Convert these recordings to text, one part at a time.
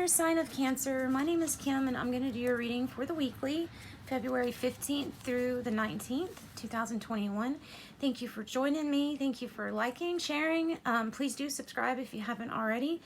there, sign of Cancer. My name is Kim, and I'm going to do your reading for the weekly, February 15th through the 19th, 2021. Thank you for joining me. Thank you for liking, sharing. Please do subscribe if you haven't already.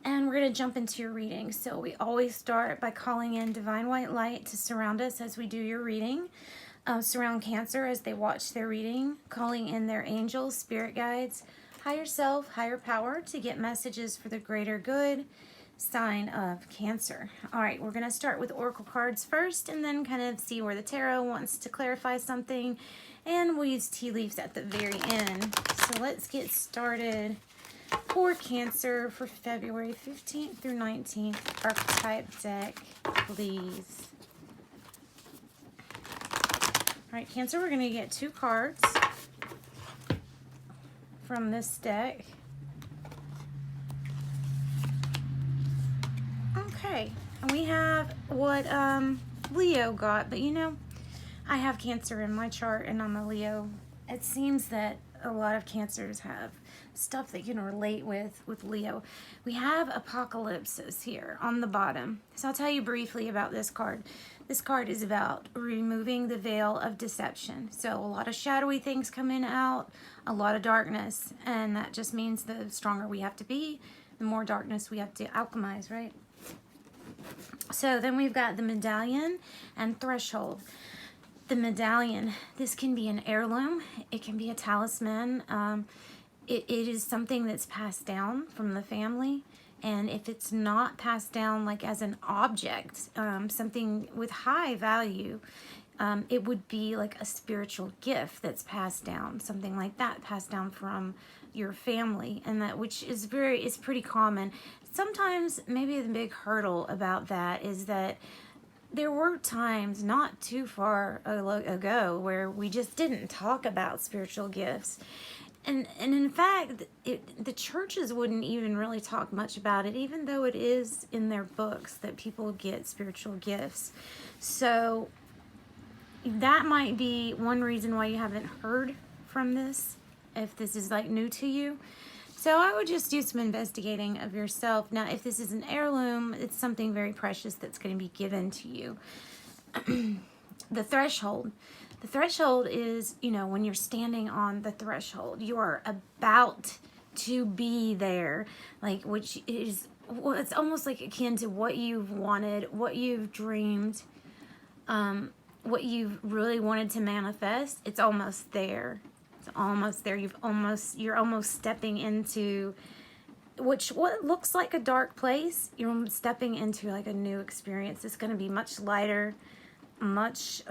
And we're going to jump into your reading. So we always start by calling in divine white light to surround us as we do your reading. Surround Cancer as they watch their reading, calling in their angels, spirit guides, higher self, higher power to get messages for the greater good. Sign of Cancer. All right, we're going to start with oracle cards first and then kind of see where the tarot wants to clarify something, and we'll use tea leaves at the very end. So let's get started. For Cancer for February 15th through 19th, archetype deck, please. All right, Cancer, we're going to get 2 cards from this deck. Okay, and we have what Leo got, but you know, I have Cancer in my chart and I'm a Leo. It seems that a lot of Cancers have stuff they can relate with Leo. We have apocalypses here on the bottom. So I'll tell you briefly about this card. This card is about removing the veil of deception. So a lot of shadowy things coming out, a lot of darkness, and that just means the stronger we have to be, the more darkness we have to alchemize, right? So then we've got the medallion and threshold. The medallion, this can be an heirloom, it can be a talisman, it is something that's passed down from the family, and if it's not passed down like as an object, something with high value, it would be like a spiritual gift that's passed down, something like that passed down from your family, and that which is pretty common. Sometimes maybe the big hurdle about that is that there were times not too far ago where we just didn't talk about spiritual gifts. And in fact, the churches wouldn't even really talk much about it, even though it is in their books that people get spiritual gifts. So that might be one reason why you haven't heard from this, if this is like new to you. So I would just do some investigating of yourself. Now, if this is an heirloom, it's something very precious that's going to be given to you. The threshold. The threshold is, you know, when you're standing on the threshold, you are about to be there, like, which is, well, it's almost like akin to what you've wanted, what you've dreamed, what you've really wanted to manifest. It's almost there. It's almost there. You're almost stepping into what looks like a dark place. You're stepping into like a new experience. It's going to be much lighter, much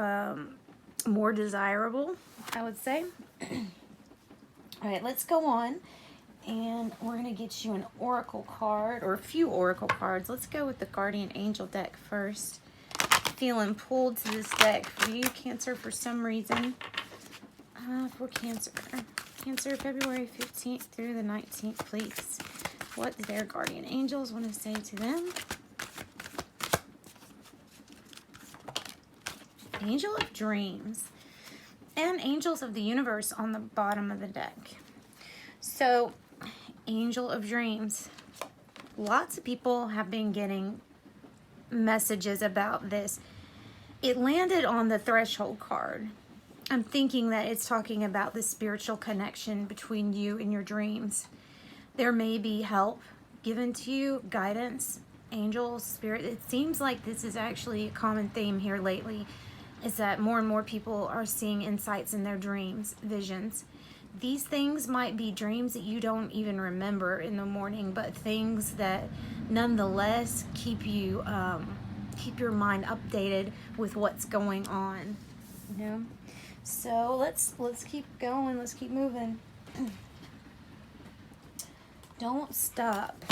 more desirable, I would say. All right, let's go on, and we're going to get you an oracle card, or a few oracle cards. Let's go with the guardian angel deck first. Feeling pulled to this deck for you, Cancer, for some reason. For Cancer, February 15th through the 19th, please. What do their guardian angels want to say to them? Angel of Dreams and Angels of the Universe on the bottom of the deck. So, Angel of Dreams. Lots of people have been getting messages about this. It landed on the threshold card. I'm thinking that it's talking about the spiritual connection between you and your dreams. There may be help given to you, guidance, angels, spirit. It seems like this is actually a common theme here lately, is that more and more people are seeing insights in their dreams, visions. These things might be dreams that you don't even remember in the morning, but things that nonetheless keep you, keep your mind updated with what's going on, you know? So let's keep going. Let's keep moving. Don't stop.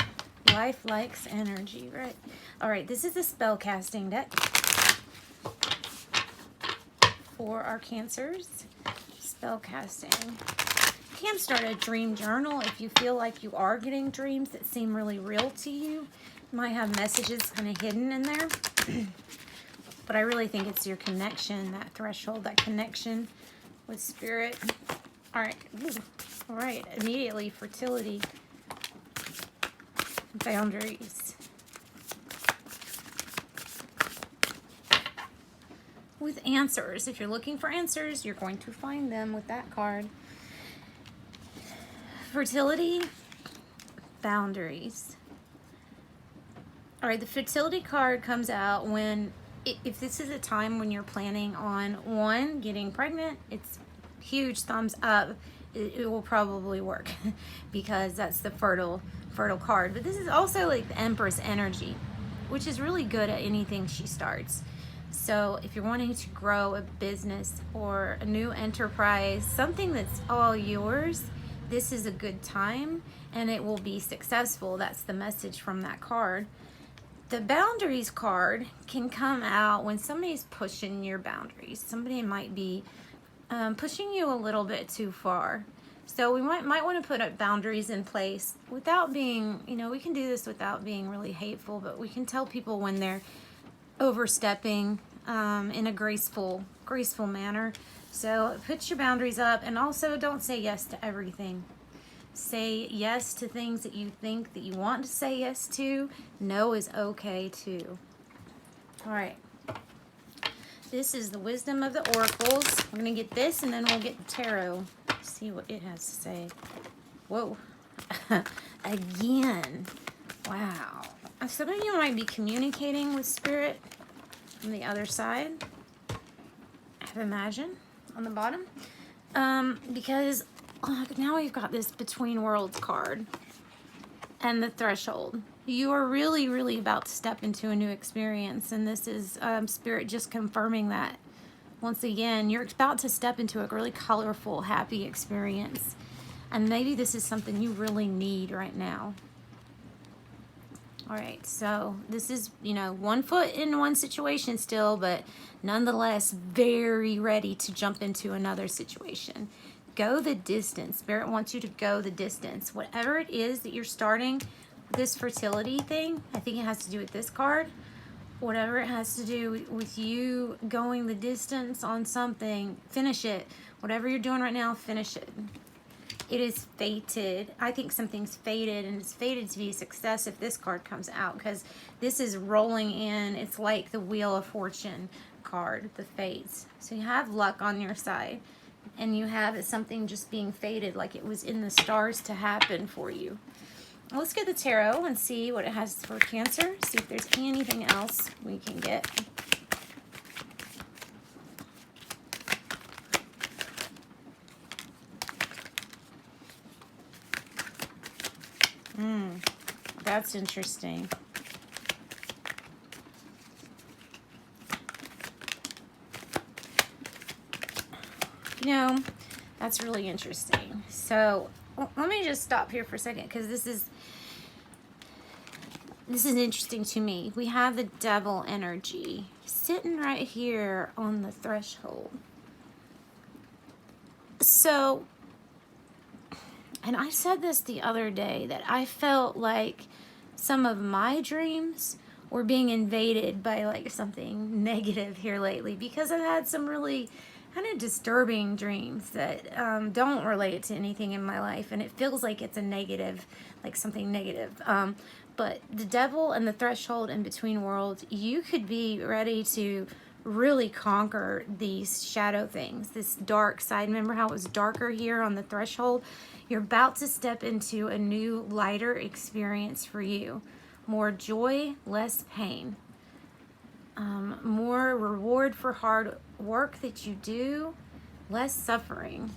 Life likes energy, right? All right, this is a spell casting deck for our Cancers. Spell casting. You can start a dream journal if you feel like you are getting dreams that seem really real to you. You might have messages kind of hidden in there. But I really think it's your connection, that threshold, that connection with spirit. All right. Ooh. All right. Immediately, fertility, boundaries. with answers. If you're looking for answers, you're going to find them with that card. Fertility, boundaries. All right, the fertility card comes out when, if this is a time when you're planning on, one, getting pregnant, it's huge thumbs up. It will probably work because that's the fertile card. But this is also like the Empress energy, which is really good at anything she starts. So if you're wanting to grow a business or a new enterprise, something that's all yours, this is a good time and it will be successful. That's the message from that card. The boundaries card can come out when somebody's pushing your boundaries. Somebody might be pushing you a little bit too far. So we might want to put up boundaries in place without being, we can do this without being really hateful, but we can tell people when they're overstepping in a graceful manner. So put your boundaries up, and also don't say yes to everything. Say yes to things that you think that you want to say yes to. No is okay too. All right. This is the wisdom of the oracles. We're going to get this, and then we'll get the tarot. See what it has to say. Whoa. Again. Wow. Some of you might be communicating with spirit from the other side. I imagine on the bottom. Because now we've got this Between Worlds card and the Threshold. You are really, really about to step into a new experience, and this is Spirit just confirming that. Once again, you're about to step into a really colorful, happy experience, and maybe this is something you really need right now. All right, so this is, one foot in one situation still, but nonetheless very ready to jump into another situation. Go the distance. Spirit wants you to go the distance. Whatever it is that you're starting, this fertility thing, I think it has to do with this card. Whatever it has to do with you going the distance on something, finish it. Whatever you're doing right now, finish it. It is fated. I think something's fated, and it's fated to be a success if this card comes out, because this is rolling in. It's like the Wheel of Fortune card, the fates. So you have luck on your side, and you have something just being fated, like it was in the stars to happen for you. Let's get the tarot and see what it has for Cancer. See if there's anything else we can get. That's interesting. That's really interesting. So let me just stop here for a second, because this is interesting to me. We have the Devil energy sitting right here on the threshold. So, and I said this the other day, that I felt like some of my dreams were being invaded by like something negative here lately, because I've had some really kind of disturbing dreams that don't relate to anything in my life, and it feels like it's a negative, like something negative. But the Devil and the Threshold and Between Worlds, you could be ready to really conquer these shadow things, this dark side. Remember how it was darker here on the Threshold? You're about to step into a new, lighter experience for you. More joy, less pain. More reward for hard work that you do, less suffering.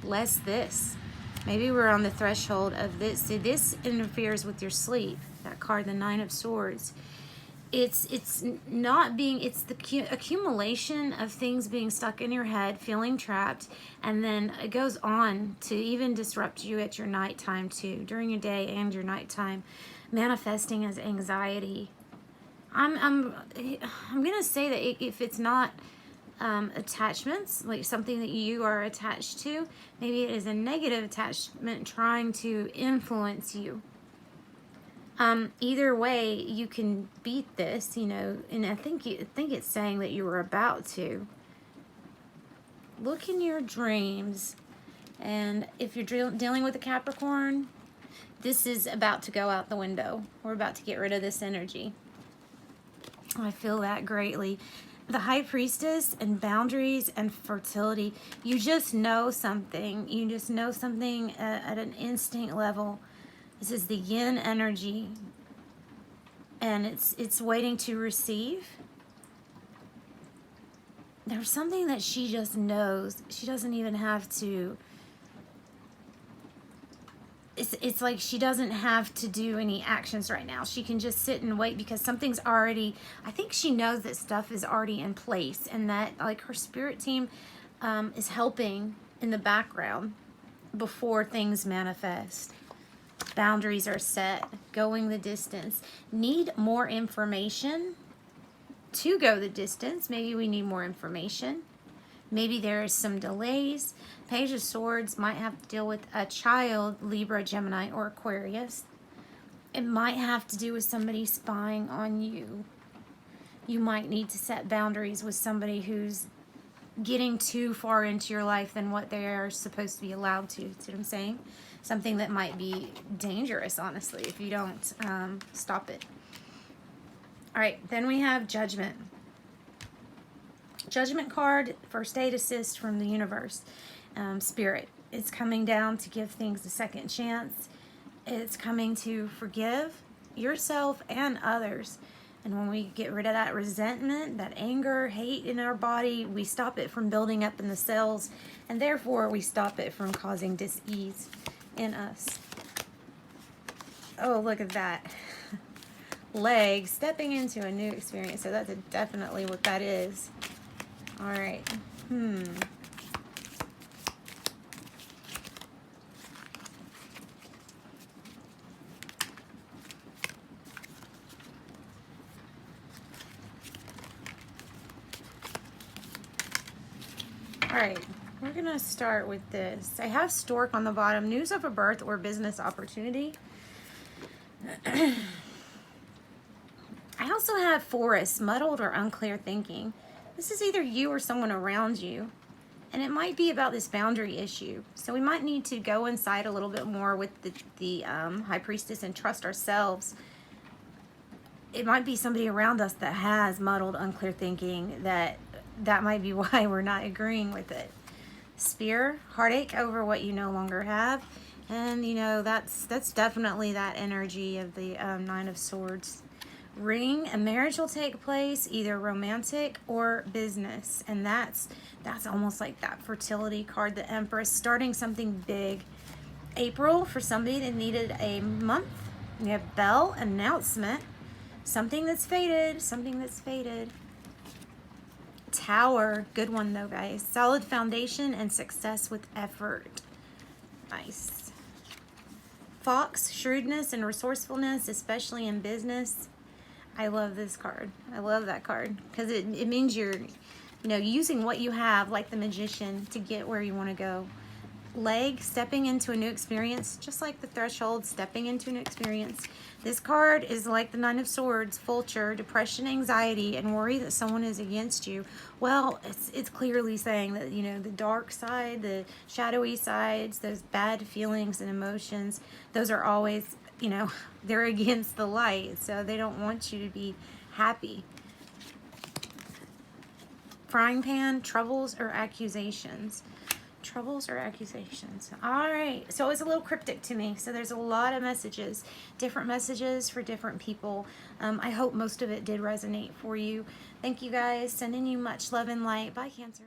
Less this. Maybe we're on the threshold of this. See, this interferes with your sleep. That card, the Nine of Swords. It's not being, it's the accumulation of things being stuck in your head, feeling trapped, and then it goes on to even disrupt you at your nighttime too, during your day and your nighttime, manifesting as anxiety. I'm gonna say that if it's not attachments, like something that you are attached to, maybe it is a negative attachment trying to influence you. Either way, you can beat this, and I think it's saying that you were about to. Look in your dreams, and if you're dealing with a Capricorn, this is about to go out the window. We're about to get rid of this energy. I feel that greatly. the High Priestess and boundaries and fertility. You just know something. You just know something at an instinct level. This is the yin energy, and it's waiting to receive. There's something that she just knows. She doesn't even have to. It's like she doesn't have to do any actions right now. She can just sit and wait because something's already, I think she knows that stuff is already in place, and that like her spirit team is helping in the background before things manifest. Boundaries are set, going the distance. Need more information to go the distance. Maybe we need more information. Maybe there is some delays. Page of Swords might have to deal with a child, Libra, Gemini, or Aquarius. It might have to do with somebody spying on you. You might need to set boundaries with somebody who's getting too far into your life than what they are supposed to be allowed to. See what I'm saying? Something that might be dangerous, honestly, if you don't stop it. All right, then we have Judgment. Judgment card, first aid assist from the universe. Spirit, it's coming down to give things a second chance. It's coming to forgive yourself and others. And when we get rid of that resentment, that anger, hate in our body, we stop it from building up in the cells, and therefore we stop it from causing dis-ease in us. Oh, look at that. Leg, stepping into a new experience. So that's definitely what that is. All right. All right, we're gonna start with this. I have Stork on the bottom, news of a birth or business opportunity. I also have Forest, muddled or unclear thinking. This is either you or someone around you, and it might be about this boundary issue. So we might need to go inside a little bit more with the High Priestess and trust ourselves. It might be somebody around us that has muddled, unclear thinking, that might be why we're not agreeing with it. Spear, heartache over what you no longer have. And, you know, that's definitely that energy of the Nine of Swords. Ring, a marriage will take place, either romantic or business. And that's almost like that fertility card, the Empress, starting something big. April, for somebody that needed a month. We have Bell, announcement. Something that's faded, something that's faded. Tower, good one though, guys. Solid foundation and success with effort. Nice. Fox, shrewdness and resourcefulness, especially in business. I love this card. I love that card because it means you're, using what you have, like the Magician, to get where you want to go. Leg, stepping into a new experience, just like the Threshold, stepping into a new experience. This card is like the Nine of Swords, vulture, depression, anxiety, and worry that someone is against you. Well, it's clearly saying that, the dark side, the shadowy sides, those bad feelings and emotions, those are always, they're against the light, so they don't want you to be happy. Frying pan, troubles or accusations. Troubles or accusations. All right, so it's a little cryptic to me, so there's a lot of messages, different messages for different people. I hope most of it did resonate for you. Thank you guys, sending you much love and light. Bye, Cancer.